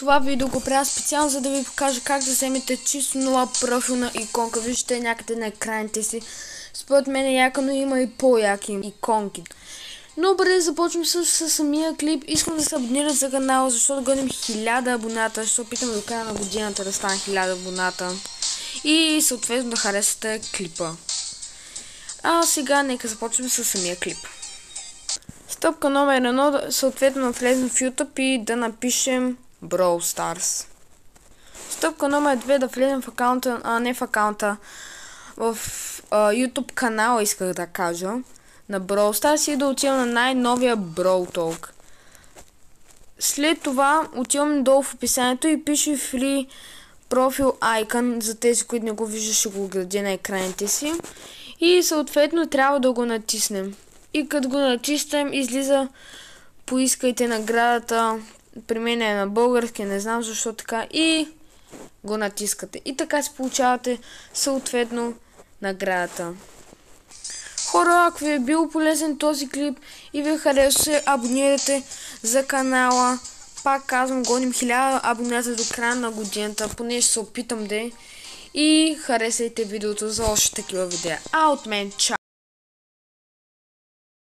Това видео го правя специално, за да ви покажа как да вземете чисто нова профилна иконка. Виждате някъде на екраните си. Според мен е яка, но има и по-яки иконки. Но преди да започвам с самия клип, искам да се абонирате за канала, защото гоним 1000 абоната. Ще се опитам до края на годината да стане 1000 абоната. И съответно да харесате клипа. А сега нека започнем с самия клип. Стъпка номер 1, съответно да влезем в YouTube и да напишем Brawl Stars. Стъпка номер 2, да влезем в акаунта, не в акаунта, в YouTube канала, исках да кажа, на Brawl Stars и да отивам на най-новия Brawl Talk. След това отивам долу в описанието и пише Free Profile Icon, за тези, които не го виждат, ще го градя на екраните си. И съответно трябва да го натиснем. И като го натиснем, излиза поискайте наградата. При мен е на български, не знам защо така. И го натискате. И така си получавате съответно наградата. Хора, ако ви е бил полезен този клип и ви харесва, абонирайте за канала. Пак казвам, гоним 1000 абоната до края на годината, поне ще се опитам да. И харесайте видеото за още такива видеа. А от мен, чао!